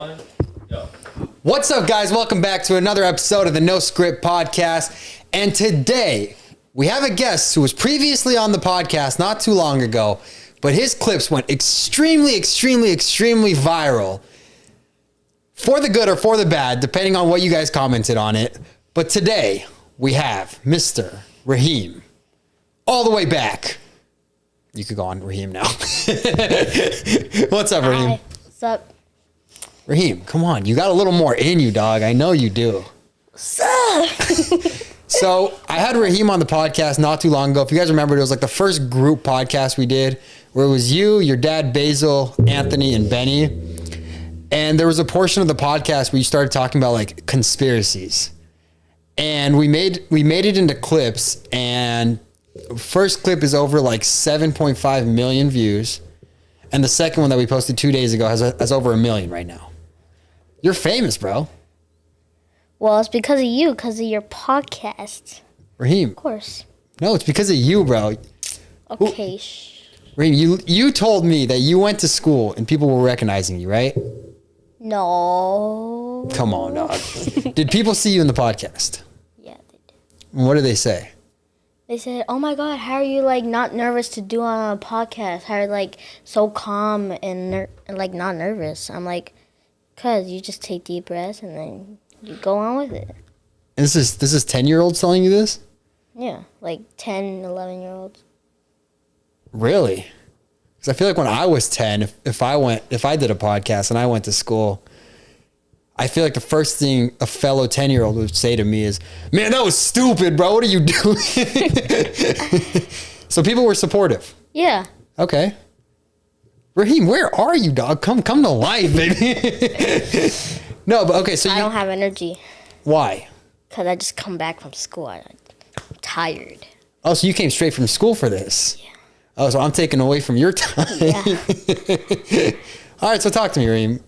Yo. What's up, guys? Welcome back to another episode of the No Script Podcast. And today, we have a guest who was previously on the podcast not too long ago, but his clips went extremely viral. For the good or for the bad, depending on what you guys commented on it. But today, we have Mr. Raheem. All the way back. You could go on Raheem now. What's up, Raheem? Hi. What's up? Raheem, come on. You got a little more in you, dog. I know you do. What's up? So I had Raheem on the podcast not too long ago. If you guys remember, it was like the first group podcast we did where it was you, your dad, Basil, Anthony, and Benny. And there was a portion of the podcast where you started talking about like conspiracies. And we made it into clips, and first clip is over like 7.5 million views. And the second one that we posted 2 days ago has over 1 million right now. You're famous, bro. Well, it's because of you, because of your podcast. Raheem. Of course. No, it's because of you, bro. Okay. Raheem, you told me that you went to school and people were recognizing you, right? No. Come on, dog. Did people see you in the podcast? Yeah, they did. And what did they say? They said, "Oh my God, how are you like not nervous to do on a podcast? How are you like so calm and like not nervous?" I'm like, "Cause you just take deep breaths and then you go on with it." And this is 10-year-olds telling you this? Yeah, like 10, 11-year-olds. Really? Because I feel like when I was 10, if I did a podcast and I went to school, I feel like the first thing a fellow 10-year-old would say to me is, "Man, that was stupid, bro. What are you doing?" So people were supportive. Yeah. Okay. Raheem, where are you, dog? Come to life, baby. No, but okay, so I don't have energy. Why? Cause I just come back from school. I'm tired. Oh, so you came straight from school for this? Yeah. Oh, so I'm taking away from your time. Yeah. All right, so talk to me, Raheem.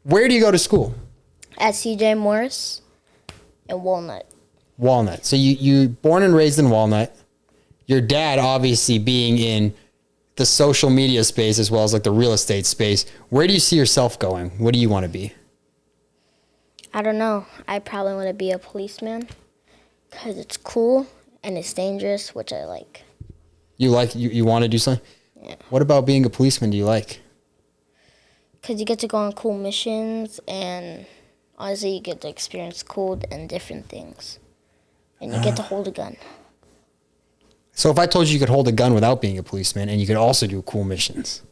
Where do you go to school? At CJ Morris and Walnut. Walnut. So you born and raised in Walnut. Your dad obviously being in the social media space as well as like the real estate space. Where do you see yourself going? What do you want to be? I don't know. I probably want to be a policeman because it's cool and it's dangerous, which I like. You want to do something? Yeah. What about being a policeman do you like? Because you get to go on cool missions and honestly you get to experience cool and different things. And you get to hold a gun. So if I told you could hold a gun without being a policeman and you could also do cool missions.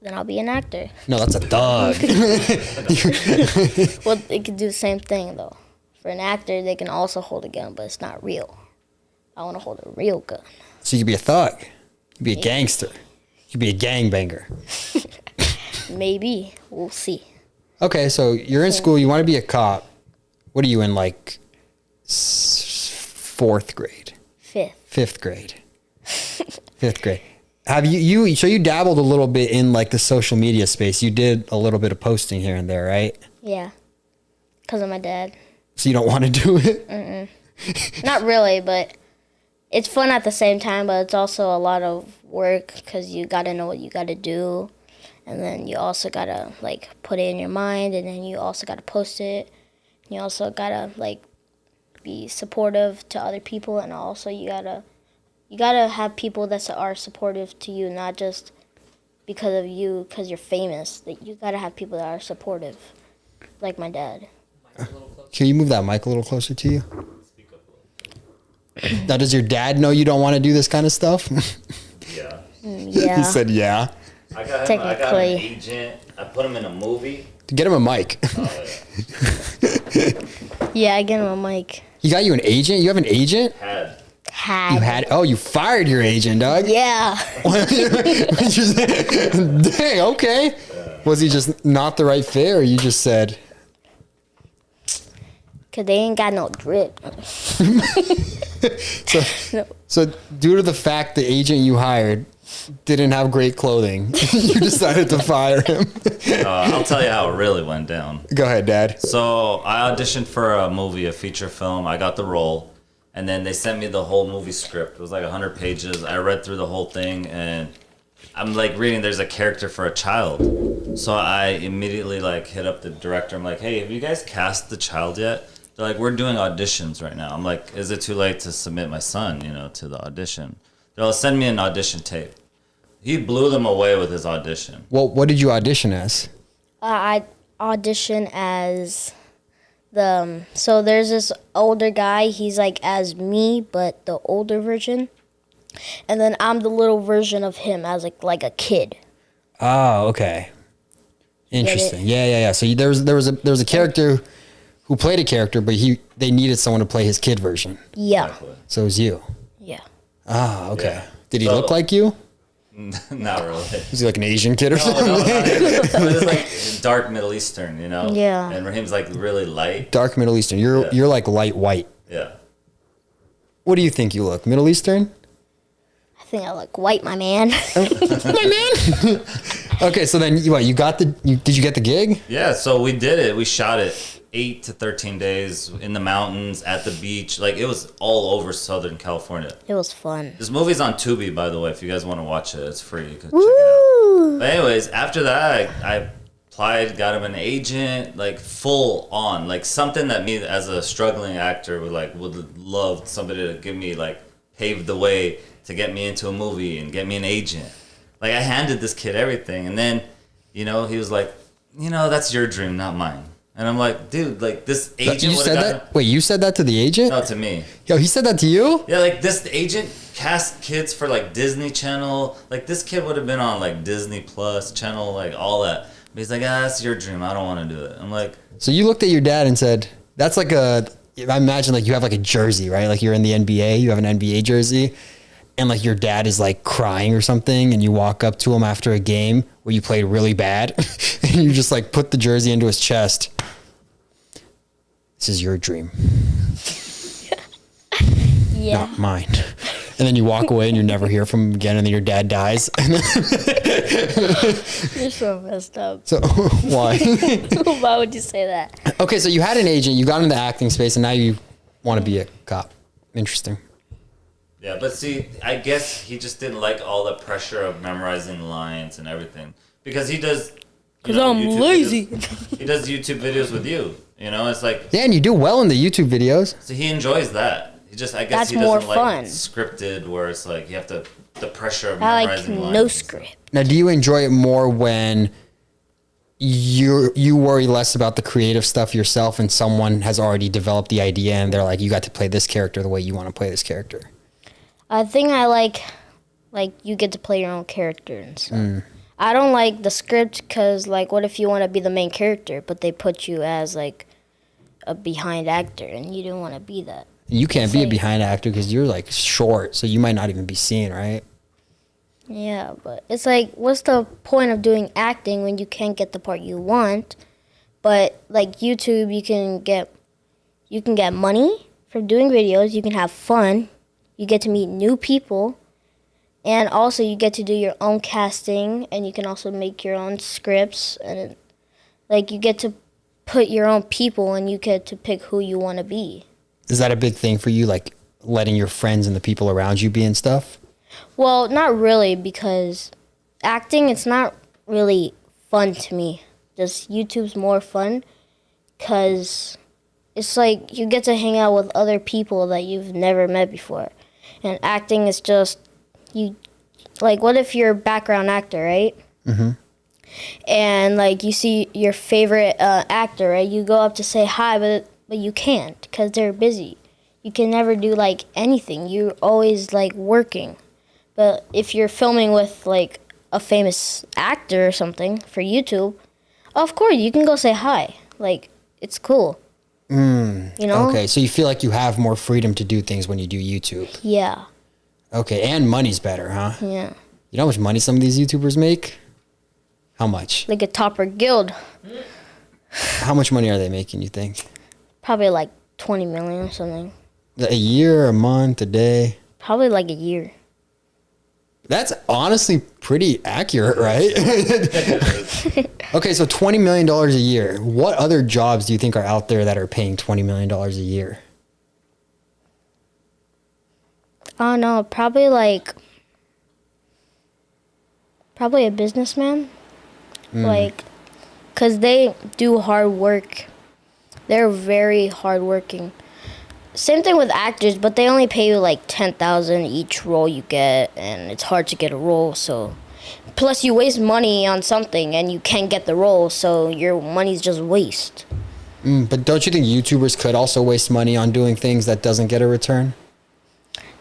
Then I'll be an actor. No, that's a thug. Well, they could do the same thing though. For an actor, they can also hold a gun, but it's not real. I want to hold a real gun. So you could be a thug. You could be a gangster. You could be a gangbanger. Maybe. We'll see. Okay, so you're in school. You want to be a cop. What are you in, like, 4th grade? Fifth grade. Fifth grade. Have so you dabbled a little bit in, like, the social media space. You did a little bit of posting here and there, right? Yeah. Because of my dad. So you don't want to do it? Not really, but it's fun at the same time, but it's also a lot of work because you got to know what you got to do. And then you also got to, like, put it in your mind, and then you also got to post it. You also got to, like, be supportive to other people, and also you got to have people that are supportive to you, not just because of you, because you're famous. Like, you got to have people that are supportive, like my dad. Can you move that mic a little closer to you? Now, does your dad know you don't want to do this kind of stuff? Yeah. Yeah. He said, yeah. I got an agent. I put him in a movie. Get him a mic. Oh, yeah. Yeah, I get him a mic. He got you an agent? You have an agent? Had. You had? Oh, you fired your agent, dog? Yeah. Dang, okay. Yeah. Was he just not the right fit, or you just said? Because they ain't got no drip. So due to the fact the agent you hired didn't have great clothing, you decided to fire him. I'll tell you how it really went down. Go ahead, Dad. So I auditioned for a movie, a feature film. I got the role. And then they sent me the whole movie script. It was like 100 pages. I read through the whole thing, and I'm like reading there's a character for a child. So I immediately like hit up the director. I'm like, hey, have you guys cast the child yet? They're like, we're doing auditions right now. I'm like, is it too late to submit my son, to the audition? They'll send me an audition tape. He blew them away with his audition. Well, what did you audition as? I audition as so there's this older guy. He's like as me, but the older version. And then I'm the little version of him as like a kid. Oh, okay. Interesting. Yeah. So there was a character who played a character, but they needed someone to play his kid version. Yeah. Exactly. So it was you. Yeah. Ah, okay. Yeah. Did he look like you? Not really. Was he like an Asian kid or something? No, it's like dark Middle Eastern, Yeah. And Raheem's like really light. Dark Middle Eastern. You're like light white. Yeah. What do you think you look? Middle Eastern? I think I look white, my man. My man. Okay, so then did you get the gig? Yeah, so we did it. We shot it 8 to 13 days in the mountains, at the beach. Like, it was all over Southern California. It was fun. This movie's on Tubi, by the way. If you guys want to watch it, it's free. You can check it out. But anyways, after that, I applied, got him an agent, like full on, like something that me as a struggling actor would love somebody to give me, like, pave the way to get me into a movie and get me an agent. Like, I handed this kid everything, and then, he was like, that's your dream, not mine. And I'm like, dude, like, this agent You said that? Wait, you said that to the agent? No, to me. Yo, he said that to you? Yeah, like, this agent cast kids for, like, Disney Channel. Like, this kid would have been on, like, Disney Plus Channel, like, all that. But he's like, that's your dream. I don't want to do it. I'm like... So you looked at your dad and said, that's like I imagine, like, you have, like, a jersey, right? Like, you're in the NBA. You have an NBA jersey. And, like, your dad is, like, crying or something. And you walk up to him after a game where you played really bad. And you just, like, put the jersey into his chest. This is your dream. Yeah. Not mine. And then you walk away and you never hear from him again, and then your dad dies. You're so messed up. So why? Why would you say that? Okay, so you had an agent, you got into the acting space, and now you want to be a cop. Interesting. Yeah, but see, I guess he just didn't like all the pressure of memorizing lines and everything. Because he does... Because I'm YouTube lazy. He does YouTube videos with you. It's like... Yeah, and you do well in the YouTube videos. So he enjoys that. I guess That's he doesn't more like fun. Scripted, where it's like you have to... The pressure of I like memorizing lines. no script. Now, do you enjoy it more when you worry less about the creative stuff yourself and someone has already developed the idea and they're like, you got to play this character the way you want to play this character? I think I like you get to play your own character and stuff. I don't like the script because, like, what if you want to be the main character, but they put you as, like, a behind actor, and you didn't want to be that? You can't be a behind actor because you're, like, short, so you might not even be seen, right? Yeah, but it's like, what's the point of doing acting when you can't get the part you want? But, like, YouTube, you can get money from doing videos. You can have fun. You get to meet new people. And also, you get to do your own casting, and you can also make your own scripts, and like you get to put your own people, and you get to pick who you want to be. Is that a big thing for you, like letting your friends and the people around you be in stuff? Well, not really, because acting, it's not really fun to me. Just YouTube's more fun, because it's like you get to hang out with other people that you've never met before. And acting is just... what if you're a background actor, right? Mm-hmm. And, like, you see your favorite actor, right? You go up to say hi, but you can't because they're busy. You can never do, like, anything. You're always, like, working. But if you're filming with, like, a famous actor or something for YouTube, of course, you can go say hi. Like, it's cool. Okay, so you feel like you have more freedom to do things when you do YouTube. Yeah. Okay, and money's better, huh? Yeah. You know how much money some of these YouTubers make? How much? Like a Topper Guild. How much money are they making, you think? Probably like 20 million or something. A year, a month, a day? Probably like a year. That's honestly pretty accurate, right? Okay, so $20 million a year. What other jobs do you think are out there that are paying $20 million a year? Oh, no, probably like... Probably a businessman. Like, because they do hard work. They're very hardworking. Same thing with actors, but they only pay you like 10,000 each role you get, and it's hard to get a role. So, plus you waste money on something, and you can't get the role, so your money's just waste. But don't you think YouTubers could also waste money on doing things that doesn't get a return?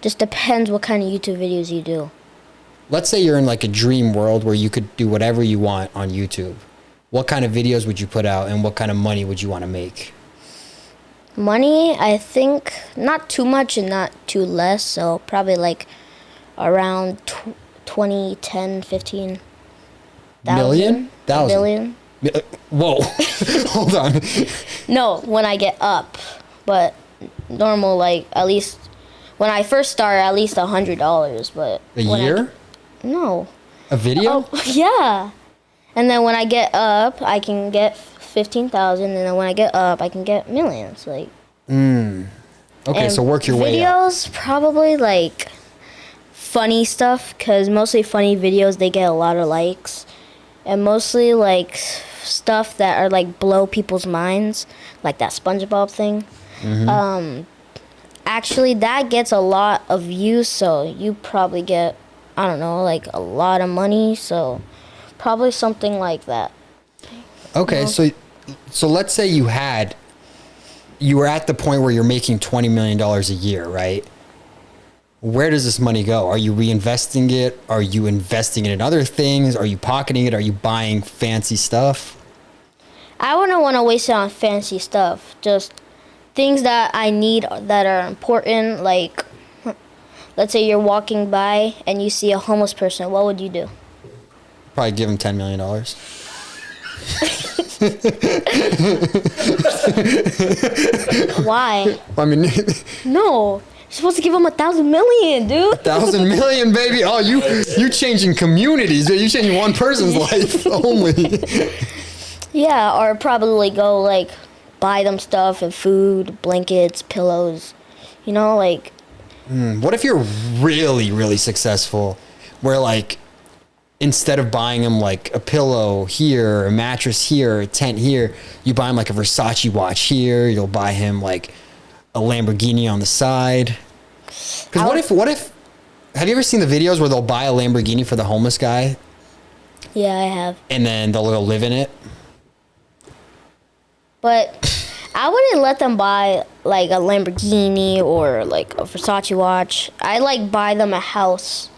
Just depends what kind of YouTube videos you do. Let's say you're in like a dream world where you could do whatever you want on YouTube. What kind of videos would you put out, and what kind of money would you want to make? Money, I think not too much and not too less, so probably like around 20, 10, 15 Million? Thousand? billion. Whoa. Hold on. No, when I get up, but normal, like at least when I first start, at least $100, but A when year? No. A video? Oh, yeah. And then when I get up, I can get 15,000, and then when I get up, I can get millions. Like. Okay, And so work your way up. Videos, probably like funny stuff, because mostly funny videos, they get a lot of likes. And mostly like stuff that are like blow people's minds, like that Spongebob thing. Actually, that gets a lot of views, so you probably get, I don't know, like a lot of money. So probably something like that. Okay, so let's say you were at the point where you're making $20 million a year, right? Where does this money go? Are you reinvesting it? Are you investing it in other things? Are you pocketing it? Are you buying fancy stuff? I wouldn't want to waste it on fancy stuff. Just things that I need that are important. Like, let's say you're walking by and you see a homeless person. What would you do? Probably give him $10 million. Why? I mean, No. You're supposed to give him 1,000 million, dude. 1,000 million, baby. Oh, you changing communities. You changing one person's life only. Yeah, or probably go like buy them stuff and food, blankets, pillows. You know, like. What if you're really, really successful, where like instead of buying them like a pillow here, a mattress here, a tent here, you buy him like a Versace watch here. You'll buy him like a Lamborghini on the side. Because what if, have you ever seen the videos where they'll buy a Lamborghini for the homeless guy Yeah, I have. and then they'll go live in it? But I wouldn't let them buy like a Lamborghini or like a Versace watch. I like buy them a house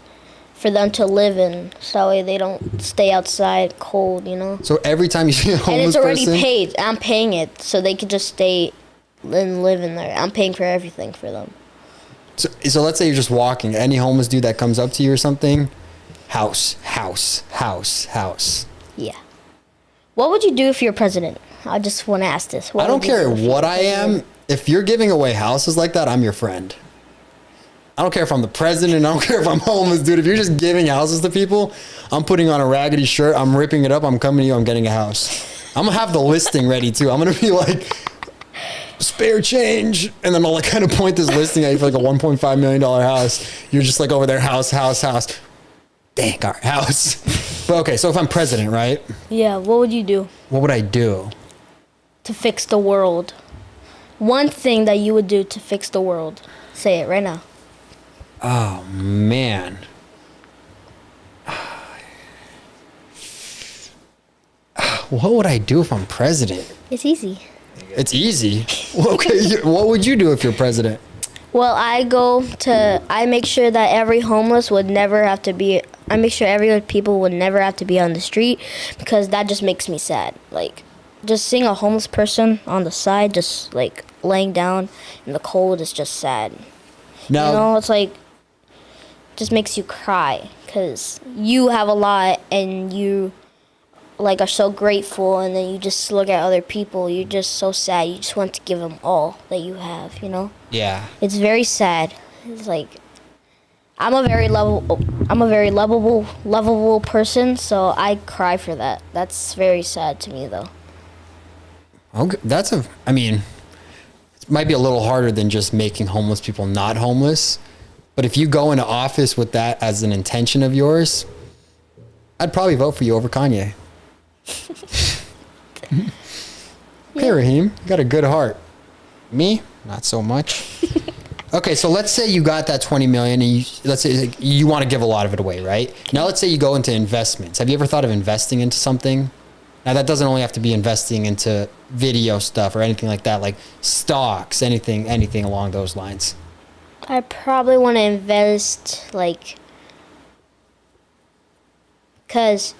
for them to live in, so that way they don't stay outside cold, you know. So every time you see a And homeless it's already person, paid. I'm paying it, so they could just stay and live in there. I'm paying for everything for them. so let's say you're just walking, any homeless dude that comes up to you or something, house, house, house, house. Yeah. What would you do if you're president? I just want to ask this. What I don't would you care do if what you're I am. president? If you're giving away houses like that, I'm your friend. I don't care if I'm the president. I don't care if I'm homeless, dude. If you're just giving houses to people, I'm putting on a raggedy shirt. I'm ripping it up. I'm coming to you. I'm getting a house. I'm going to have the listing ready, too. I'm going to be like, spare change. And then I'll like kind of point this listing at you for like a $1.5 million house. You're just like over there, house, house, house. Dang, all right, house. But okay, so if I'm president, right? Yeah, what would you do What would I do? to fix the world? One thing that you would do to fix the world. Say it right now. Oh, man. What would I do if I'm president? It's easy. It's easy. Okay, what would you do if you're president? Well, I make sure that every homeless would never have to be, I make sure every people would never have to be on the street, because that just makes me sad. Like, just seeing a homeless person on the side, just like laying down in the cold is just sad. Now, You know, it's like, just makes you cry, because you have a lot and you like are so grateful, and then you just look at other people, you're just so sad, you just want to give them all that you have, you know? yeah. It's very sad. It's like I'm a very lovable person, so I cry for that. That's very sad to me, though. Okay, I mean, it might be a little harder than just making homeless people not homeless. But if you go into office with that as an intention of yours, I'd probably vote for you over Kanye. Okay, Raheem, you got a good heart. Me, not so much. Okay, so let's say you got that 20 million and let's say you want to give a lot of it away, right? Now let's say you go into investments. Have you ever thought of investing into something? Now that doesn't only have to be investing into video stuff or anything like that, like stocks, anything along those lines. I probably want to invest, like, because,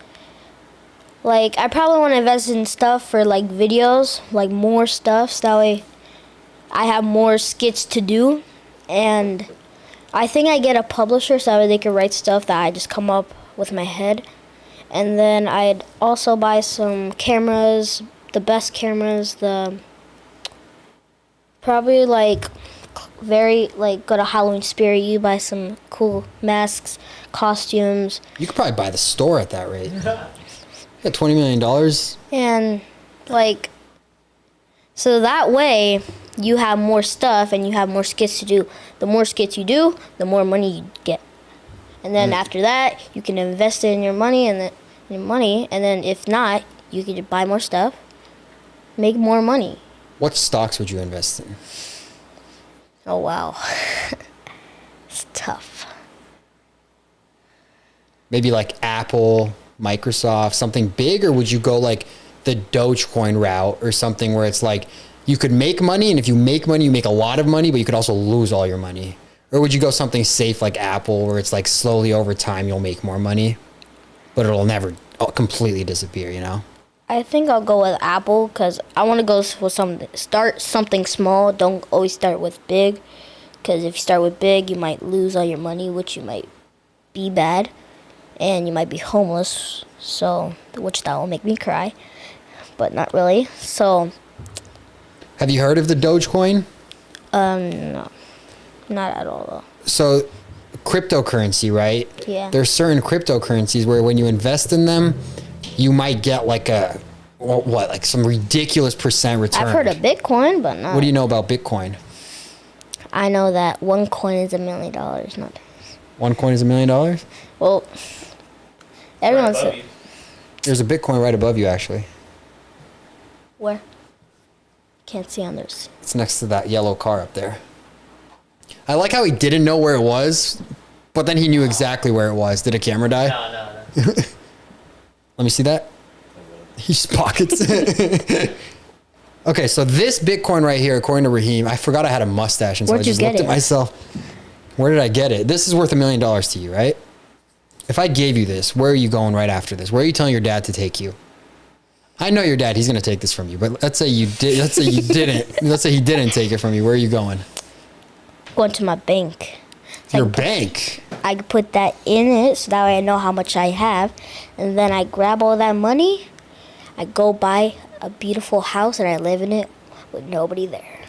like, I probably want to invest in stuff for, like, videos, like, more stuff, so that way I have more skits to do, and I think I get a publisher so that way they can write stuff that I just come up with my head, and then I'd also buy some cameras, the best cameras, probably, like, go to Halloween Spirit, you buy some cool masks, costumes. You could probably buy the store at that rate. You got $20 million. And, like, so that way you have more stuff and you have more skits to do. The more skits you do, the more money you get. And then after that, you can invest it in your money, and then if not, you can buy more stuff, make more money. What stocks would you invest in? Oh, wow. It's tough. Maybe like Apple, Microsoft, something big, or would you go like the Dogecoin route or something where it's like you could make money, and if you make money, you make a lot of money, but you could also lose all your money? Or would you go something safe like Apple where it's like slowly over time you'll make more money, but it'll never completely disappear, you know? I think I'll go with Apple because I want to go with start something small. Don't always start with big, because if you start with big, you might lose all your money, which you might be bad, and you might be homeless. So, which that will make me cry, but not really. So, Have you heard of the Dogecoin? no, not at all though. So, cryptocurrency, right? Yeah. There's certain cryptocurrencies where when you invest in them, you might get like like some ridiculous percent return. I've heard of Bitcoin, but not. What do you know about Bitcoin? I know that one coin is $1 million. Not. One coin is $1 million? Well, everyone Right above said. you. There's a Bitcoin right above you, actually. Where? Can't see on this. It's next to that yellow car up there. I like how he didn't know where it was, but then he knew exactly where it was. Did a camera die? No. Let me see that. He just pockets it. Okay, so this Bitcoin right here, according to Raheem, I forgot I had a mustache, and so I Where'd you just get looked at it? myself. Where did I get it? This is worth $1 million to you, right? If I gave you this, where are you going right after this? Where are you telling your dad to take you? I know your dad; he's gonna take this from you. But let's say you did. Let's say you didn't. Let's say he didn't take it from you. Where are you going? Going to my bank. Your Like, bank. I could put that in it so that way I know how much I have, and then I grab all that money, I go buy a beautiful house, and I live in it with nobody there.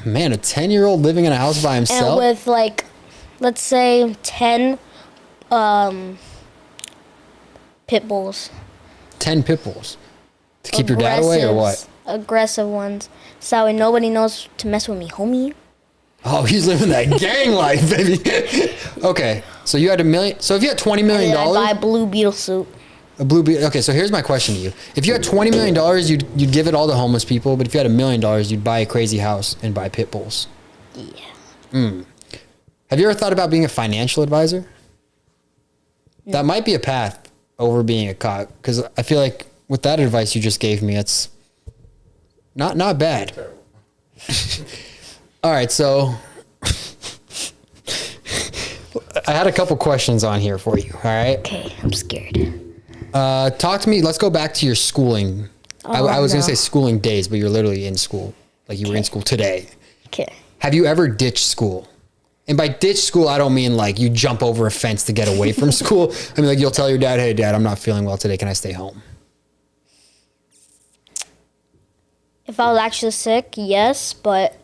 Man, a 10-year-old living in a house by And himself. with, like, let's say 10 pit bulls. 10 pit bulls to keep your dad away, or what? Aggressive ones. So that way nobody knows to mess with me, homie. Oh, he's living that gang life, baby. Okay, so you had $1 million. So if you had $20 million, And then I buy a blue beetle suit. Okay, so here's my question to you: if you had $20 million, you'd give it all to homeless people, but if you had $1 million, you'd buy a crazy house and buy pit bulls. Yeah. Have you ever thought about being a financial advisor? No. That might be a path over being a cop, because I feel like with that advice you just gave me, it's not bad. All right, so I had a couple questions on here for you. All right. Okay, I'm scared. Talk to me. Let's go back to your schooling. I was going to say schooling days, but you're literally in school. Like you were in school today. Okay. Have you ever ditched school? And by ditch school, I don't mean like you jump over a fence to get away from school. I mean, like you'll tell your dad, "Hey, Dad, I'm not feeling well today. Can I stay home?" If I was actually sick, yes, but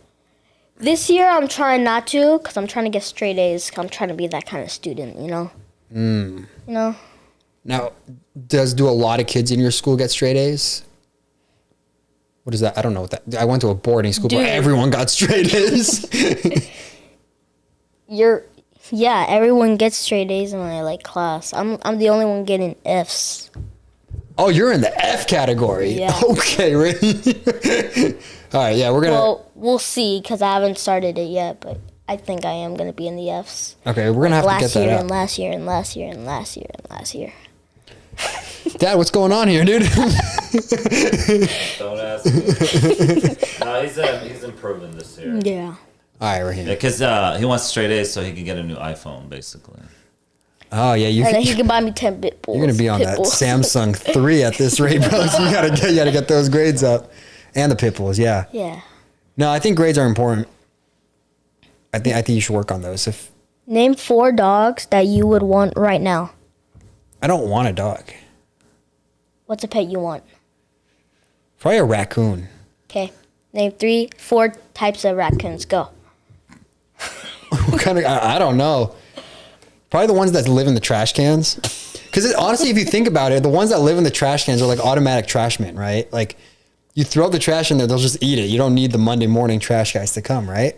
this year I'm trying not to, because I'm trying to get straight A's. 'Cause I'm trying to be that kind of student, you know? You know? Now, do a lot of kids in your school get straight A's? What is that? I don't know what that. I went to a boarding school where Dude. everyone got straight A's. Yeah, everyone gets straight A's in my like class. I'm the only one getting F's. Oh, you're in the F category. Yeah. Okay, really? All right, yeah, we're gonna. Well, we'll see because I haven't started it yet, but I think I am gonna be in the F's. Okay, we're gonna have to get Last that year up. and last year and last year and last year and last year. Dad, what's going on here, dude? Don't ask me. No, he's improving this year. Yeah. All right, Raheem. Yeah, because he wants straight A's so he can get a new iPhone, basically. Oh yeah, And then he can buy me 10 pit bulls. you're gonna be on that Samsung 3 at this rate, bro. So you gotta get those grades up, and the pit bulls. Yeah. Yeah. No, I think grades are important. I think you should work on those. If Name 4 dogs that you would want right now. I don't want a dog, What's a pet you want? probably a raccoon. Okay. Name 4 types of raccoons. Go. What kind of? I don't know. Probably the ones that live in the trash cans. Because honestly, if you think about it, the ones that live in the trash cans are like automatic trash men, right? Like you throw the trash in there, they'll just eat it. You don't need the Monday morning trash guys to come, right?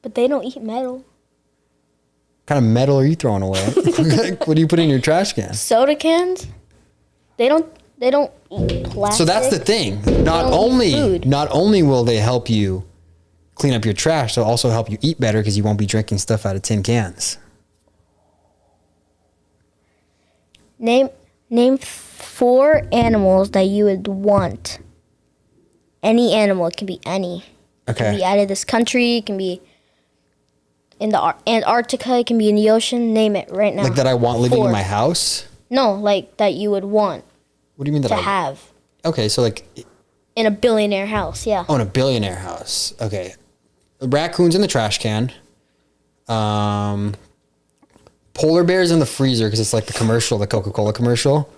But they don't eat metal. What kind of metal are you throwing away? What do you put in your trash can? Soda cans? They don't eat plastic. So that's the thing. Not don't eat food. only will they help you clean up your trash, they'll also help you eat better because you won't be drinking stuff out of tin cans. Name 4 animals that you would want. Any animal. It can be any. It can Okay. be out of this country. It can be in the Antarctica. It can be in the ocean. Name it right now. Like that I want living 4. in my house? No, like that you would want What do you mean that to I have Okay, so like in a billionaire house. Yeah. own a billionaire house. Okay. Raccoons in the trash can. Polar bears in the freezer because it's like the commercial, the Coca-Cola commercial.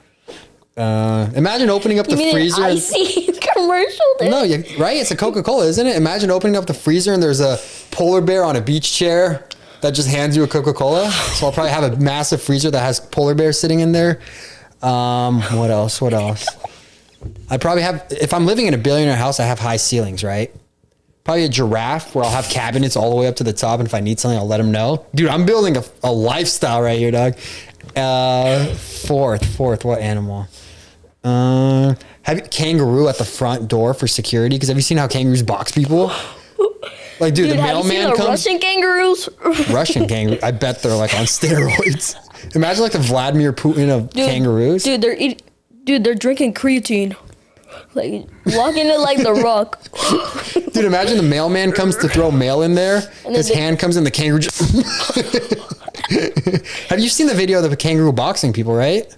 Imagine opening up the You mean freezer. an icy commercial? Dude? No, right? It's a Coca-Cola, isn't it? Imagine opening up the freezer and there's a polar bear on a beach chair that just hands you a Coca-Cola. So I'll probably have a massive freezer that has polar bears sitting in there. What else? I'd probably have, if I'm living in a billionaire house, I have high ceilings, right? Probably a giraffe where I'll have cabinets all the way up to the top. And if I need something, I'll let them know. Dude, I'm building a lifestyle right here, dog. Fourth, what animal? Have kangaroo at the front door for security? Because have you seen how kangaroos box people? Like, dude, the Have you seen mailman the comes. Russian kangaroos? Russian kangaroo. I bet they're like on steroids. Imagine like the Vladimir Putin of kangaroos. Dude, they're drinking creatine. Like walking it like the Rock. Dude, imagine the mailman comes to throw mail in there. His hand comes in, the kangaroo just. Have you seen the video of the kangaroo boxing people, right?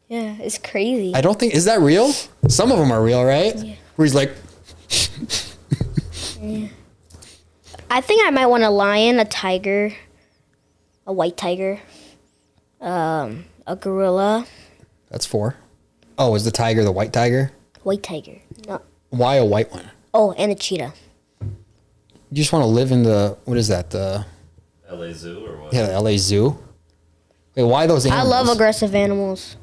Yeah, it's crazy. I don't think, is that real? Some of them are real, right? Yeah. Where he's like, I think I might want a lion, a tiger, a white tiger, a gorilla, that's 4. Oh, is the tiger the white tiger? white tiger. No. Why a white one? Oh, and a cheetah. You just want to live in the, what is that? The LA Zoo or what? Yeah, the LA Zoo. Wait, why those I animals? love aggressive animals.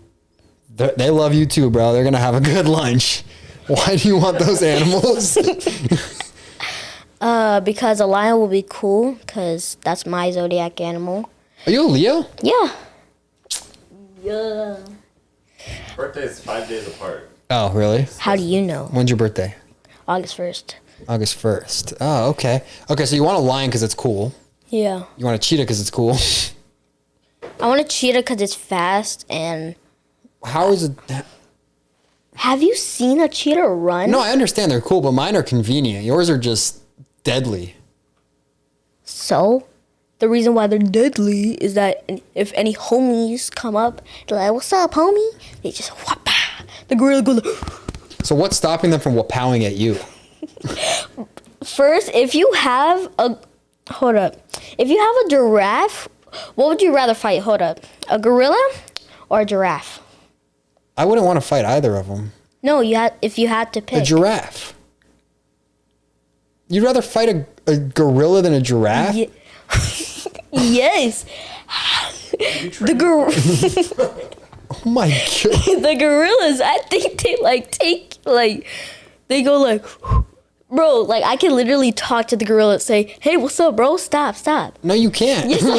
They love you too, bro. They're gonna have a good lunch. Why do you want those animals? Because a lion will be cool, because that's my zodiac animal. Are you a Leo? Yeah. Yeah. Birthday's 5 days apart. Oh, really? How do you know? When's your birthday? August 1st. August 1st. Oh, okay. Okay, so you want a lion because it's cool. Yeah. You want a cheetah because it's cool. I want a cheetah because it's fast and... How is it? Have you seen a cheetah run? No, I understand they're cool, but mine are convenient. Yours are just deadly. So, the reason why they're deadly is that if any homies come up, they're like, "What's up, homie?" They just whop. The gorilla goes. So what's stopping them from whoopowing at you? First, if you have a giraffe, what would you rather fight? Hold up, a gorilla or a giraffe? I wouldn't want to fight either of them. No, if you had to pick. A giraffe. You'd rather fight a gorilla than a giraffe? Yes. The Oh my God. the gorillas, I think they they go like Bro, like I can literally talk to the gorilla and say, "Hey, what's up, bro? Stop." No, you can't. Yes, No,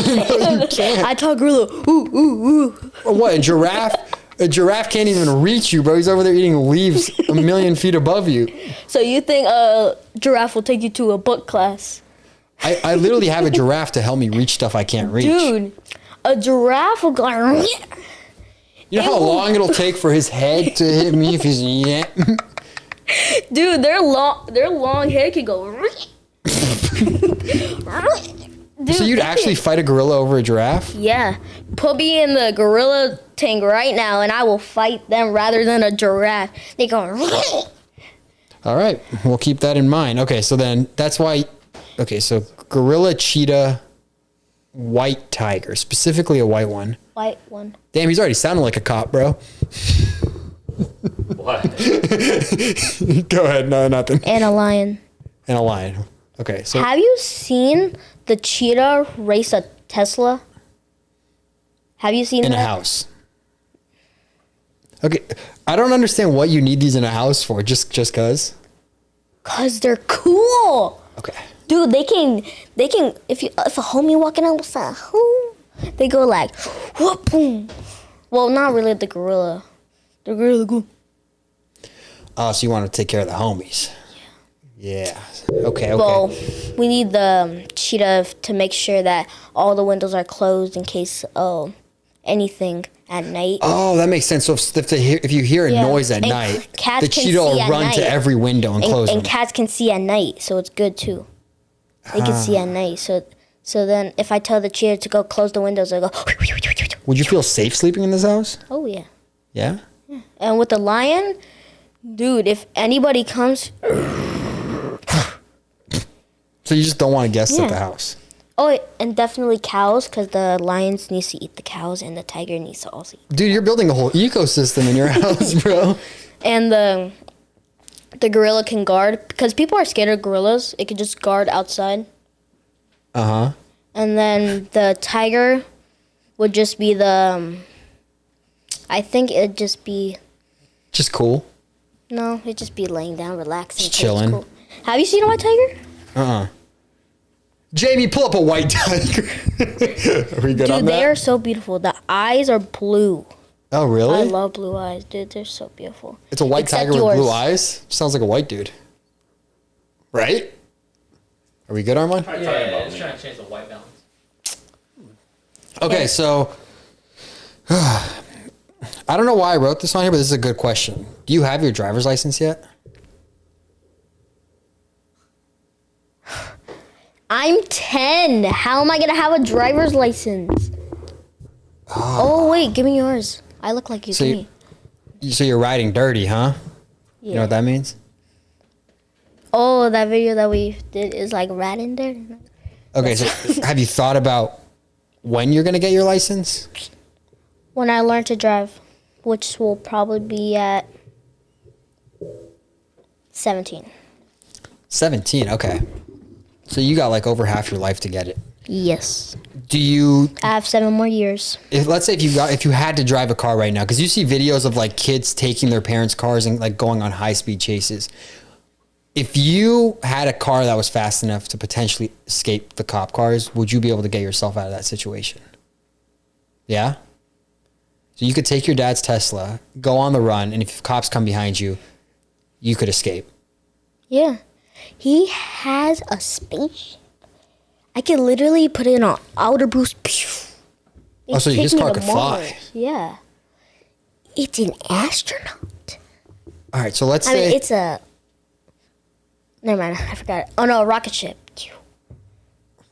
you can't. I talk gorilla. Ooh, ooh, ooh. Or what? A giraffe? A giraffe can't even reach you, bro. He's over there eating leaves a million feet above you. So you think a giraffe will take you to a book class? I literally have a giraffe to help me reach stuff I can't reach. Dude, a giraffe will go. You know how long it'll take for his head to hit me if he's Dude, their long head can go. Dude, So you'd actually fight a gorilla over a giraffe? Yeah. Put me in the gorilla tank right now and I will fight them rather than a giraffe. They go. All right, we'll keep that in mind. Okay, so then that's why. Okay, so gorilla, cheetah, white tiger, specifically a white one. White one. Damn, he's already sounding like a cop, bro. What? Go ahead, no, nothing. And a lion. And a lion. Okay, so Have you seen the cheetah race a Tesla? Have you seen in that? a house. Okay, I don't understand what you need these in a house for. Just cause. Cause they're cool. Okay. Dude, they can if a homie walking outside, they go like whoop boom. Well, not really the gorilla. The gorilla go. Oh, so you want to take care of the homies? Yeah. Okay. Well, we need the cheetah to make sure that all the windows are closed in case anything at night. Oh, that makes sense. So if you hear a Yeah. noise at And night, cats the can cheetah will see at run night. to every window and close And them. cats can see at night, so it's good too. They can see at night, so then if I tell the cheetah to go close the windows, they'll go. Would you feel safe sleeping in this house? Oh yeah. Yeah. And with the lion, dude, if anybody comes, So you just don't want guests at Yeah. the house. oh, and definitely cows, because the lions needs to eat the cows, and the tiger needs to also eat. Dude, you're building a whole ecosystem in your house, bro. And the gorilla can guard, because people are scared of gorillas. It can just guard outside. Uh-huh. And then the tiger would just be I think it'd just be, Just cool. no, it'd just be laying down, relaxing. Just 'cause it's chilling. cool. Have you seen a white tiger? Uh-uh. Jamie, pull up a white tiger. Are we good Dude, on they that? are so beautiful. The eyes are blue. Oh, really? I love blue eyes, dude. They're so beautiful. It's a white Except tiger with yours. blue eyes? Sounds like a white dude. Right? Are we good, Armand? Talking Yeah, about it's me. trying to change the white balance. Okay, so I don't know why I wrote this on here, but this is a good question. Do you have your driver's license yet? I'm 10. How am I going to have a driver's license? Oh, wait. Give me yours. I look like you. So Give you- me. So you're riding dirty, huh? Yeah. You know what that means? Oh, that video that we did is like riding there. Okay, so have you thought about when you're going to get your license? When I learn to drive, which will probably be at 17. 17, okay. So you got like over half your life to get it. Yes. Do you I have 7 more years. let's say if you had to drive a car right now, because you see videos of like kids taking their parents' cars and like going on high speed chases. If you had a car that was fast enough to potentially escape the cop cars, would you be able to get yourself out of that situation? Yeah? So you could take your dad's Tesla, go on the run, and if cops come behind you, you could escape. Yeah. He has a spaceship. I can literally put it on outer boost. Oh, so his car could fly. Yeah. It's an astronaut. All right, so let's I say mean, it's a. Never mind, I forgot it. Oh no, a rocket ship.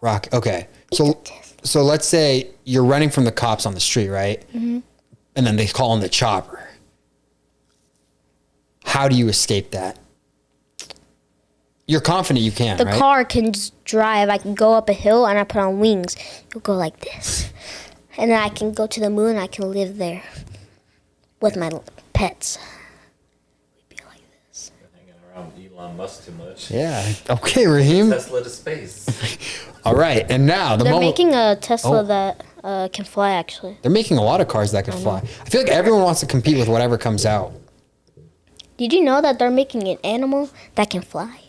rock. Okay, so let's say you're running from the cops on the street, right? Mm-hmm. And then they call in the chopper. How do you escape that? You're confident you can, The right? car can just drive. I can go up a hill and I put on wings. It'll go like this. And then I can go to the moon and I can live there with my pets. We'd be like this. Hanging around Elon Musk too much. Yeah. Okay, Raheem. Tesla to space. All right, and now the They're moment making a Tesla Oh. that can fly, actually. they're making a lot of cars that can fly. I feel like everyone wants to compete with whatever comes out. Did you know that they're making an animal that can fly?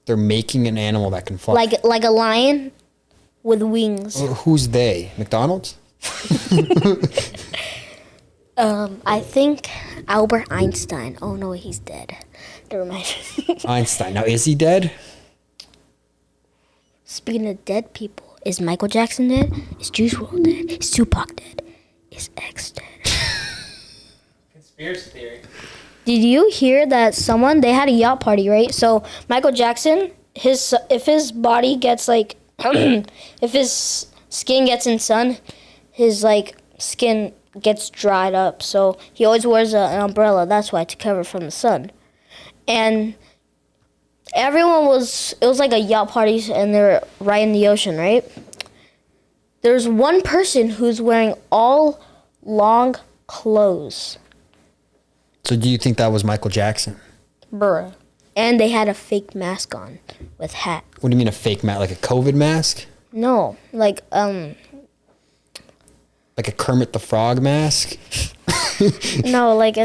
They're making an animal that can fly. Like a lion with wings. Who's they? McDonald's? I think Albert Einstein. Oh no, he's dead. Never mind. Einstein. Now, is he dead? Speaking of dead people, is Michael Jackson dead? Is Juice WRLD dead? Is Tupac dead? Is X dead? Conspiracy theory. Did you hear that they had a yacht party, right? So Michael Jackson, if his body gets like, if his skin gets in sun, his like skin gets dried up. So he always wears an umbrella. That's why, to cover from the sun. And it was like a yacht party, and they're right in the ocean, right? There's one person who's wearing all long clothes. So do you think that was Michael Jackson? Bruh. And they had a fake mask on with hat. What do you mean a fake mask? Like a COVID mask? No, like a Kermit the Frog mask? no, like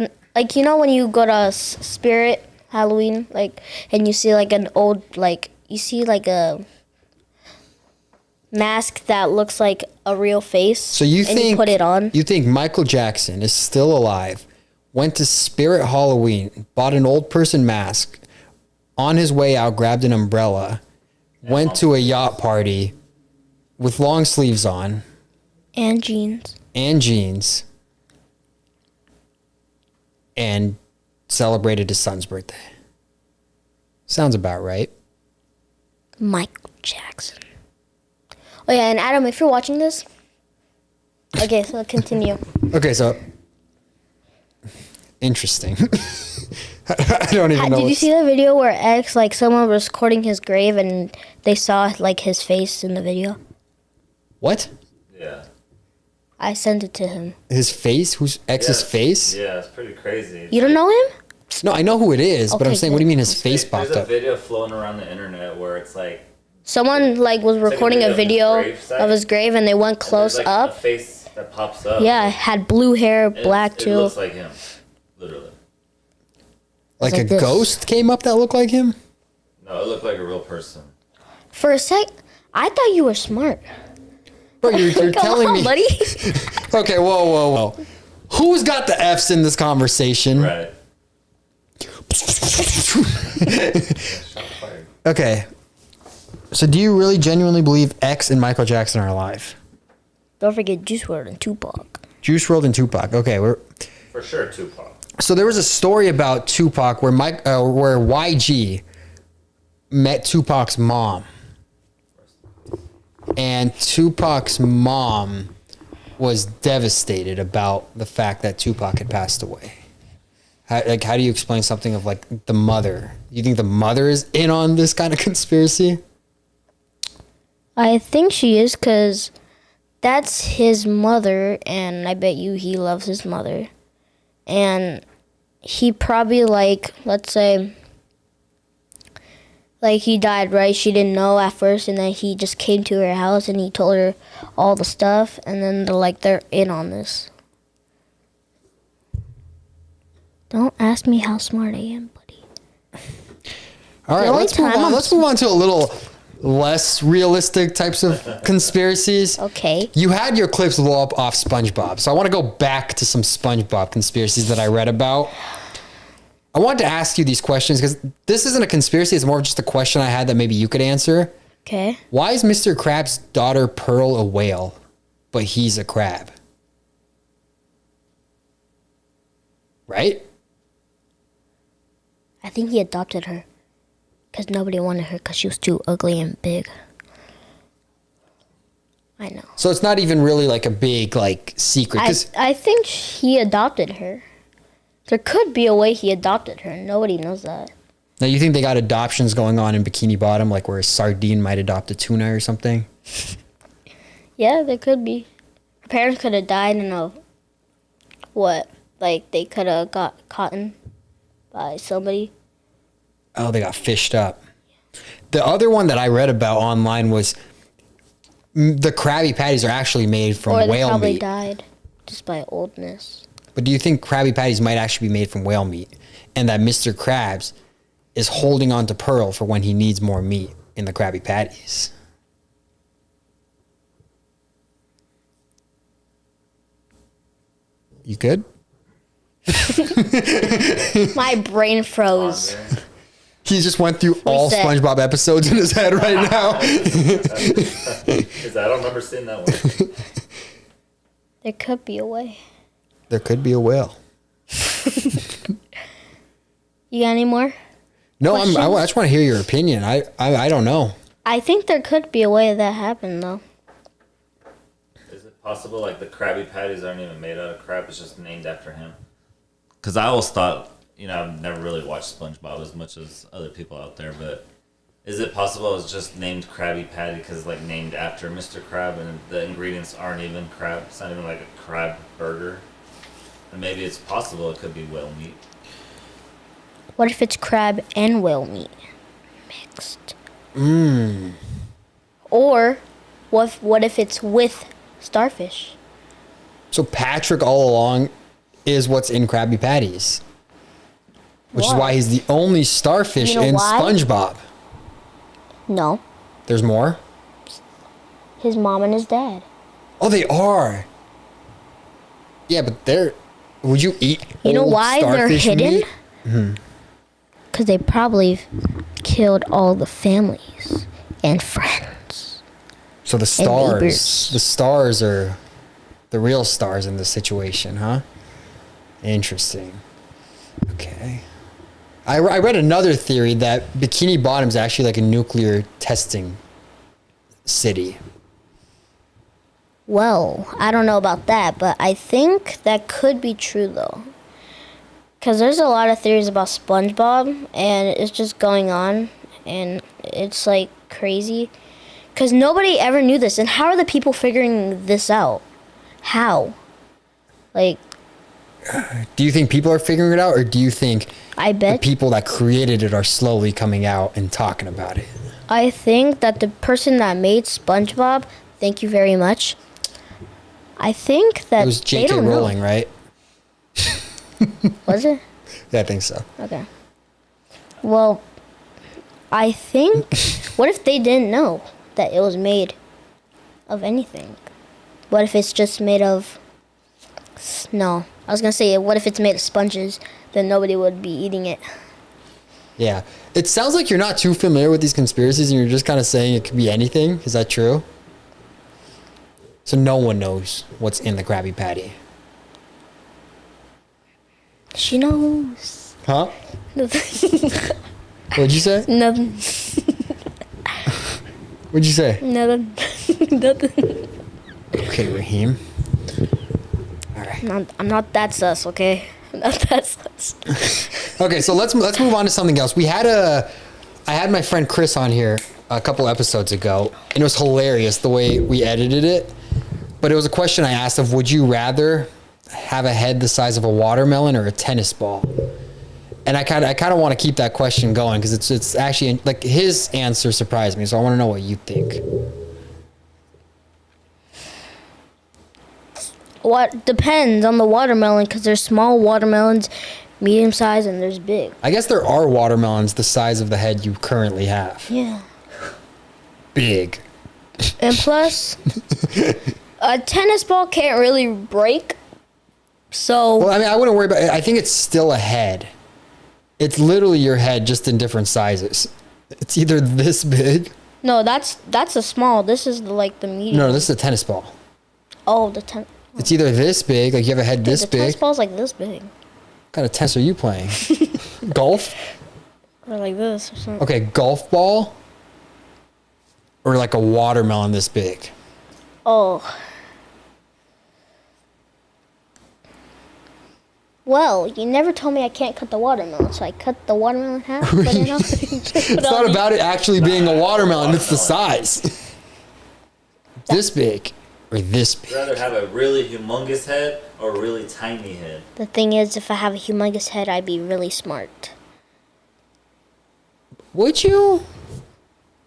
you know when you go to Spirit Halloween, like, and you see like an old, like, you see like a mask that looks like a real face. So you think you put it on? You think Michael Jackson is still alive, went to Spirit Halloween, bought an old person mask, on his way out grabbed an umbrella, went to a yacht party with long sleeves on. And jeans. And celebrated his son's birthday. Sounds about right. Michael Jackson. Oh yeah, and Adam, if you're watching this, okay, so continue. Okay, so interesting. I don't even know. Did you see the video where X, like, someone was recording his grave and they saw like his face in the video? What? Yeah. I sent it to him. His face? Who's X's face? Yeah, it's pretty crazy. You don't know him? No, I know who it is, but I'm Okay, saying, what do you mean his face popped There's a up? video floating around the internet where it's like Someone like was recording a video gravesite. of his grave and they went close there's, like, up. a face that pops up. Yeah, had blue hair, And black it too. looks like him, literally. Like like a this. ghost came up that looked like him? No, it looked like a real person. For a sec, I thought you were smart. Bro, you're Come telling on, me. buddy. Okay, whoa. Who's got the F's in this conversation? Right. Okay. So do you really genuinely believe X and Michael Jackson are alive? Don't forget Juice WRLD and Tupac. Juice WRLD and Tupac. Okay, For sure, Tupac. so there was a story about Tupac where where YG met Tupac's mom. And Tupac's mom was devastated about the fact that Tupac had passed away. How do you explain something of like the mother? You think the mother is in on this kind of conspiracy? I think she is, because that's his mother, and I bet you he loves his mother. And he probably, like, let's say, like, he died, right? She didn't know at first, and then he just came to her house and he told her all the stuff, and then they're in on this. Don't ask me how smart I am, buddy. All right, only let's move time on. I'm- Let's move on to a little less realistic types of conspiracies. Okay. You had your clips blow up off SpongeBob, so I want to go back to some SpongeBob conspiracies that I read about. I wanted to ask you these questions because this isn't a conspiracy. It's more of just a question I had that maybe you could answer. Okay. Why is Mr. Krabs' daughter Pearl a whale, but he's a crab? Right? I think he adopted her because nobody wanted her because she was too ugly and big. I know. So it's not even really like a big like secret. 'Cause I think he adopted her. There could be a way he adopted her. Nobody knows that. now you think they got adoptions going on in Bikini Bottom, like where a sardine might adopt a tuna or something? Yeah, there could be. Her parents could have died in a what? Like they could have got caught by somebody. Oh, they got fished up. The other one that I read about online was the Krabby Patties are actually made from Or they whale probably meat. died just by oldness. But do you think Krabby Patties might actually be made from whale meat? And that Mr. Krabs is holding on to Pearl for when he needs more meat in the Krabby Patties. You good? My brain froze. He just went through all Reset. SpongeBob episodes in his head right now. Because I don't remember seeing that one. There could be a way. There could be a whale. You got any more? No, Questions? I just want to hear your opinion. I don't know. I think there could be a way that happened, though. Is it possible like the Krabby Patties aren't even made out of crab? It's just named after him? Because I always thought, I've never really watched SpongeBob as much as other people out there, but is it possible it's just named Krabby Patty because it's like named after Mr. Crab and the ingredients aren't even crab? It's not even like a crab burger. And maybe it's possible it could be whale meat. What if it's crab and whale meat mixed? Or what if it's with starfish? So Patrick all along is what's in Krabby Patties. Which is why he's the only starfish in why? SpongeBob. No. There's more? His mom and his dad. Oh, they are. Yeah, but they're... Would you eat You know old why they're starfish hidden? meat? Because they probably killed all the families and friends. So the neighbors. stars are the real stars in this situation, huh? Interesting. Okay. I read another theory that Bikini Bottom is actually like a nuclear testing city. Well, I don't know about that, but I think that could be true, though. Because there's a lot of theories about SpongeBob, and it's just going on, and it's, like, crazy. Because nobody ever knew this, and how are the people figuring this out? How? Like, Do you think people are figuring it out, or do you think I the bet. people that created it are slowly coming out and talking about it? I think that the person that made SpongeBob, thank you very much, I think that It was they J.K. don't Rowling, know. right? Was it? Yeah, I think so. Okay. Well, I think, what if they didn't know that it was made of anything? What if it's just made of, no. I was going to say, what if it's made of sponges? Then nobody would be eating it. Yeah. It sounds like you're not too familiar with these conspiracies and you're just kind of saying it could be anything. Is that true? So no one knows what's in the Krabby Patty. She knows. Huh? Nothing. What'd you say? Nothing. What'd you say? Nothing. Nothing. Okay, Raheem. All right. I'm not that sus, okay? I'm not that sus. Okay, so let's move on to something else. I had my friend Chris on here a couple episodes ago, and it was hilarious the way we edited it. But it was a question I asked of, would you rather have a head the size of a watermelon or a tennis ball? And I kind of want to keep that question going because it's actually like his answer surprised me. So I want to know what you think. What depends on the watermelon because there's small watermelons, medium size, and there's big. I guess there are watermelons the size of the head you currently have. Yeah. Big. And plus, a tennis ball can't really break. So Well, I mean, I wouldn't worry about it. I think it's still a head. It's literally your head, just in different sizes. It's either this big. no, that's a small. This is like the medium. No, this is a tennis ball. Oh, the tennis. It's either this big, like you have a head this The tennis big. ball's like this big, What kind of tennis are you playing? Golf? or like this, or something. Okay, golf ball? Or like a watermelon this big? Oh. Well, you never told me I can't cut the watermelon, so I cut the watermelon in half. Put it on. It's not about it actually being a watermelon, it's the size. This big or this Would big? you rather have a really humongous head or a really tiny head? The thing is, if I have a humongous head, I'd be really smart. Would you?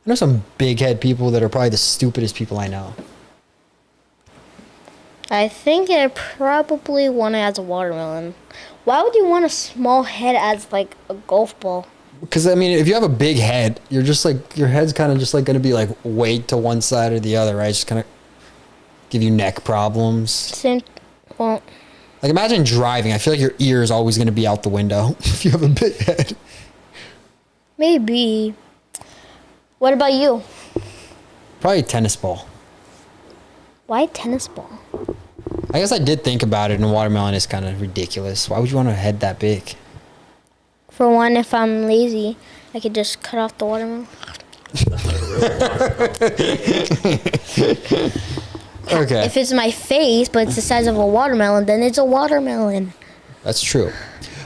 I know some big head people that are probably the stupidest people I know. I think I probably want it as a watermelon. Why would you want a small head as like a golf ball? Because I mean, if you have a big head, you're just like your head's kind of just like going to be like weight to one side or the other, right? Just kind of give you neck problems. Same. Well, like imagine driving. I feel like your ear is always going to be out the window if you have a big head. maybe. What about you? Probably a tennis ball. Why tennis ball? I guess I did think about it, and watermelon is kind of ridiculous. Why would you want a head that big? For one, if I'm lazy, I could just cut off the watermelon. Okay. If it's my face, but it's the size of a watermelon, then it's a watermelon. That's true.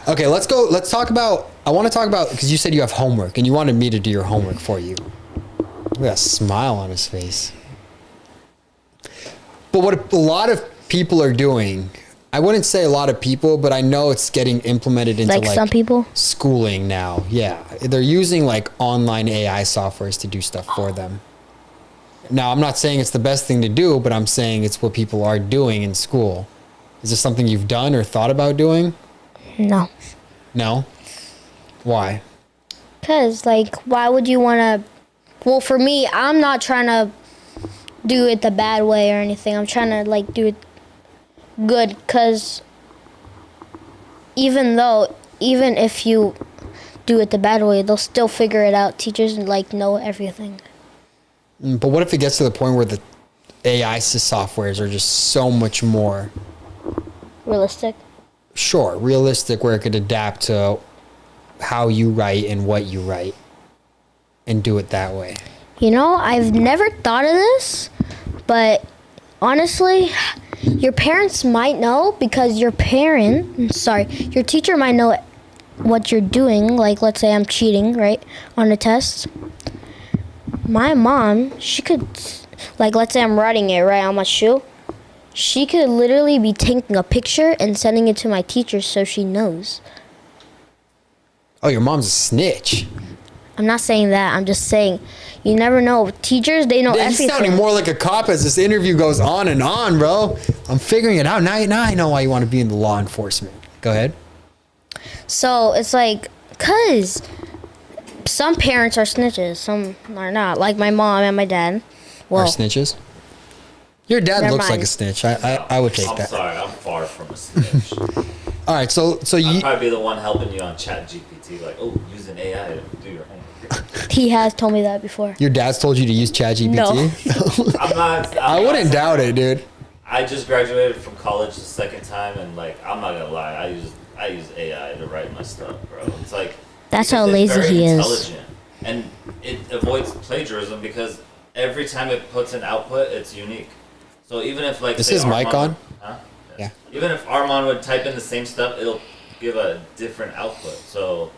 Okay, let's go. Let's talk about. I want to talk about because you said you have homework and you wanted me to do your homework for you. Look at that smile on his face. But what a lot of people are doing, I wouldn't say a lot of people, but I know it's getting implemented into Like some people? schooling now. Yeah, they're using like online AI softwares to do stuff for them. Now, I'm not saying it's the best thing to do, but I'm saying it's what people are doing in school. Is this something you've done or thought about doing? No. No? Why? Because, like, why would you want to... Well, for me, I'm not trying to do it the bad way or anything. I'm trying to, like, do it good. Because even if you do it the bad way, they'll still figure it out. Teachers, like, know everything. But what if it gets to the point where the AI softwares are just so much more... Realistic? Sure, realistic, where it could adapt to how you write and what you write and do it that way. You know, I've never thought of this, but honestly, your parents might know because your teacher might know what you're doing. Like, let's say I'm cheating, right, on a test. My mom, she could, like, let's say I'm writing it right on my shoe. She could literally be taking a picture and sending it to my teacher so she knows. Oh, your mom's a snitch. I'm not saying that. I'm just saying you never know. Teachers, they know He's everything. sounding more like a cop as this interview goes on and on, bro. I'm figuring it out. Now I know why you want to be in the law enforcement. Go ahead. So it's like, because some parents are snitches, some are not. Like my mom and my dad. Well, Are snitches? Your dad Never looks like mind. a snitch. I would take I'm that. sorry, I'm far from a snitch. All right, so I'd you... probably be the one helping you on ChatGPT, like, oh, use an AI to do your homework. he has told me that before. Your dad's told you to use ChatGPT? No. I wouldn't doubt it, dude. I just graduated from college the second time, and like, I'm not gonna lie, I use AI to write my stuff, bro. It's like That's how it's lazy very he is. intelligent, and it avoids plagiarism because every time it puts an output, it's unique. So even if like Is say his mic Armand- on? Huh? Yeah. Even if Armand would type in the same stuff, it'll give a different output. So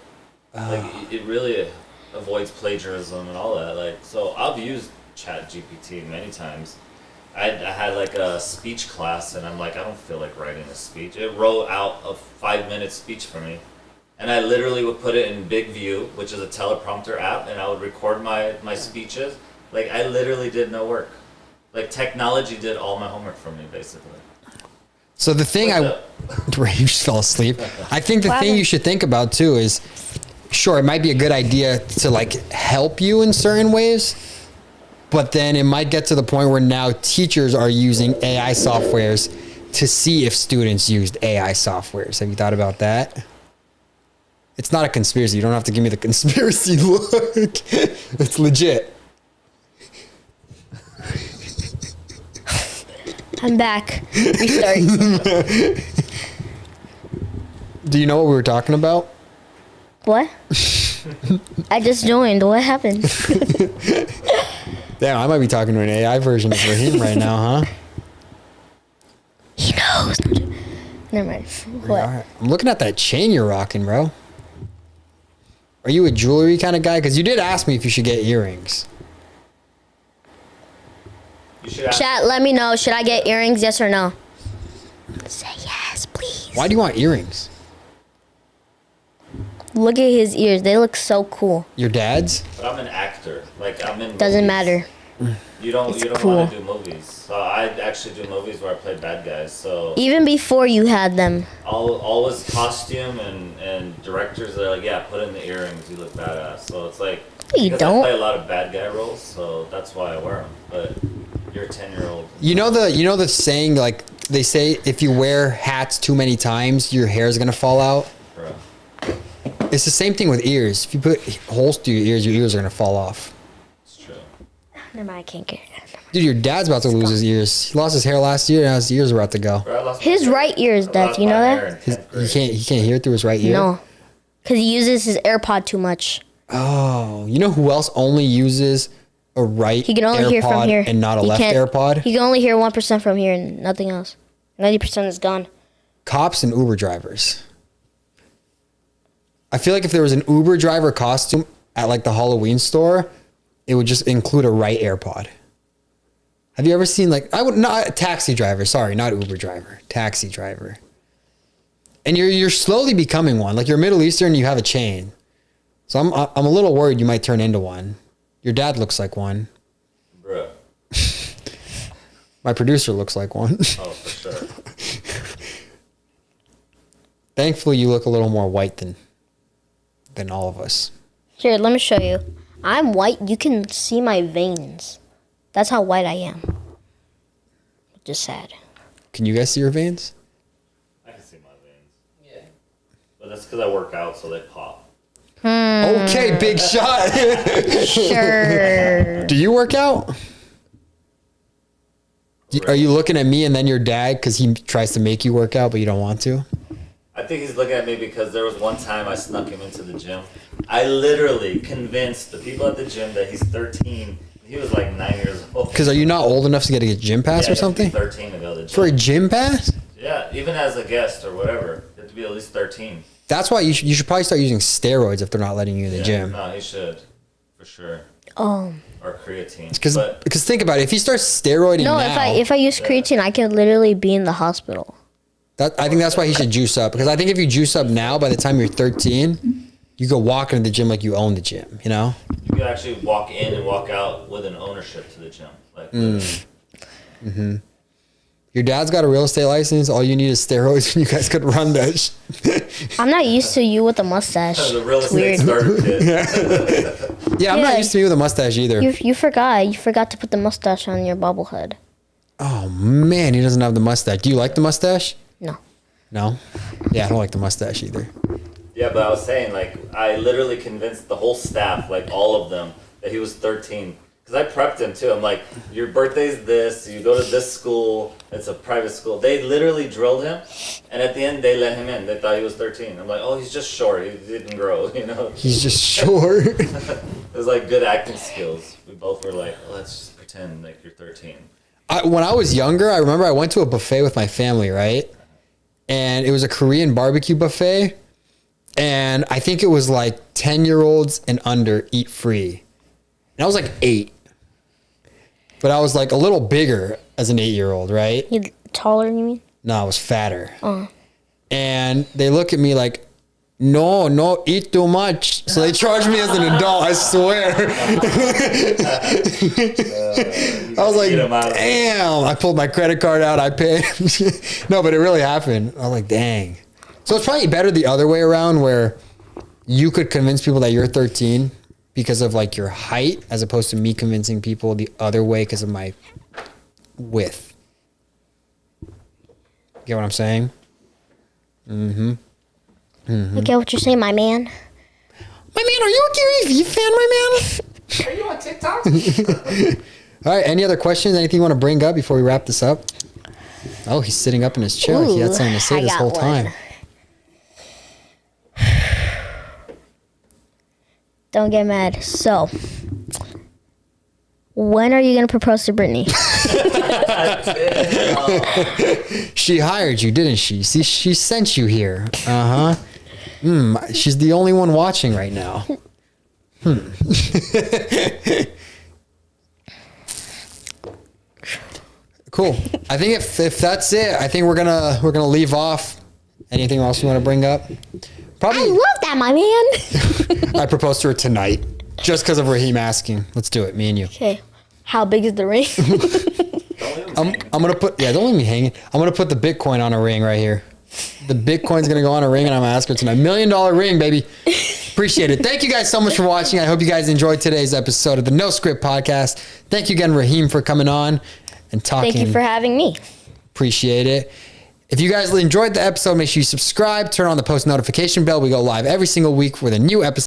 like it really avoids plagiarism and all that. Like, so I've used ChatGPT many times. I had like a speech class, and I'm like, I don't feel like writing a speech. It wrote out a 5-minute speech for me, and I literally would put it in Big View, which is a teleprompter app, and I would record my speeches. Like, I literally did no work. Like, technology did all my homework for me, basically. So the thing you just fell asleep. I think the thing you should think about too is, sure, it might be a good idea to like help you in certain ways, but then it might get to the point where now teachers are using AI softwares to see if students used AI softwares. Have you thought about that? It's not a conspiracy. You don't have to give me the conspiracy look. It's legit. I'm back. Restart. Do you know what we were talking about? What? I just joined. What happened? Damn, I might be talking to an AI version of Raheem right now, huh? He knows. Never mind. What? Alright. I'm looking at that chain you're rocking, bro. Are you a jewelry kind of guy? Because you did ask me if you should get earrings. You should ask. Chat, let me know. Should I get earrings? Yes or no? Say yes, please. Why do you want earrings? Look at his ears. They look so cool. Your dad's? But I'm an actor. Like, I'm in Doesn't movies. matter. You don't cool. want to do movies. So I actually do movies where I play bad guys. So Even before you had them. always costume and directors are like, yeah, put in the earrings, you look badass. So it's like, You because don't. I play a lot of bad guy roles, so that's why I wear them. But you're a 10-year-old. You know the saying, like, they say if you wear hats too many times, your hair is going to fall out. Bro. It's the same thing with ears. If you put holes through your ears are going to fall off. It's true. Never mind, I can't get it. Dude, your dad's about to lose his ears. He lost his hair last year, and now his ears are about to go. Bro, I lost His my right ear is I deaf, lost you my know hair that? in 10th grade. He can't hear through his right ear? No. Because he uses his AirPod too much. Oh, you know who else only uses a right He can only AirPod hear from here. and not a He left can't- AirPod? He can only hear 1% from here and nothing else. 90% is gone. Cops and Uber drivers. I feel like if there was an Uber driver costume at like the Halloween store, it would just include a right AirPod. Have you ever seen like not taxi driver, sorry, not Uber driver, taxi driver. And you're slowly becoming one. Like you're Middle Eastern, you have a chain. So I'm a little worried you might turn into one. Your dad looks like one. Bro. My producer looks like one. Oh, for sure. Thankfully, you look a little more white than all of us. Here, let me show you. I'm white. You can see my veins. That's how white I am. Which is sad. Can you guys see your veins? I can see my veins. Yeah. But that's because I work out, so they pop. Okay, big shot. Sure. Do you work out? Are you looking at me and then your dad because he tries to make you work out, but you don't want to? I think he's looking at me because there was one time I snuck him into the gym. I literally convinced the people at the gym that he's 13. He was like 9 years old. Because are you not old enough to get a gym pass Yeah, or something? 13 to go to the gym. For a gym pass? Yeah, even as a guest or whatever. You have to be at least 13. That's why you should probably start using steroids if they're not letting you in the Yeah, gym. No, he should. For sure. Oh. Or creatine. Because think about it, if he starts steroiding No, now, if I use creatine, I can literally be in the hospital. I think that's why he should juice up. Because I think if you juice up now, by the time you're 13, you go walk into the gym like you own the gym, you know? You could actually walk in and walk out with an ownership to the gym. Like, Your dad's got a real estate license. All you need is steroids, and you guys could run that. I'm not used to you with a mustache. the real It's estate weird. starter kit. Yeah, I'm not Yeah. used to me with a mustache either. You forgot. You forgot to put the mustache on your bobblehead. Oh man, he doesn't have the mustache. Do you like the mustache? No. No. Yeah, I don't like the mustache either. Yeah, but I was saying, like, I literally convinced the whole staff, like all of them, that he was 13. Because I prepped him too. I'm like, your birthday's this, you go to this school, it's a private school. They literally drilled him, and at the end, they let him in. They thought he was 13. I'm like, oh, he's just short. He didn't grow, you know? He's just short. It was like good acting skills. We both were like, oh, let's just pretend like you're 13. When I was younger, I remember I went to a buffet with my family, right? And it was a Korean barbecue buffet. And I think it was like 10-year-olds and under eat free. And I was like 8. But I was like a little bigger as an 8-year-old, right? You taller, you mean? No, I was fatter. And they look at me like, no, eat too much. So they charged me as an adult, I swear. I was like, damn. I pulled my credit card out, I paid. No, but it really happened. I was like, dang. So it's probably better the other way around where you could convince people that you're 13 because of like your height as opposed to me convincing people the other way because of my width. Get what I'm saying? I get what you're saying, my man. My man, are you a Gary Vee fan, my man? Are you on TikTok? All right, any other questions? Anything you want to bring up before we wrap this up? Oh, he's sitting up in his chair. He had something to say I this got whole one. time. Don't get mad. So, when are you going to propose to Brittany? She hired you, didn't she? See, she sent you here. She's the only one watching right now. Cool. I think if that's it, I think we're gonna leave off. Anything else you want to bring up? Probably. I love that, my man. I proposed to her tonight, just because of Raheem asking. Let's do it, me and you. Okay. How big is the ring? I'm gonna put don't leave me hanging. I'm gonna put the Bitcoin on a ring right here. The Bitcoin's gonna go on a ring, and I'm gonna ask her tonight. $1 million ring, baby. Appreciate it. Thank you guys so much for watching. I hope you guys enjoyed today's episode of the No Script Podcast. Thank you again, Raheem, for coming on and talking. Thank you for having me. Appreciate it. If you guys enjoyed the episode, make sure you subscribe, turn on the post notification bell. We go live every single week with a new episode.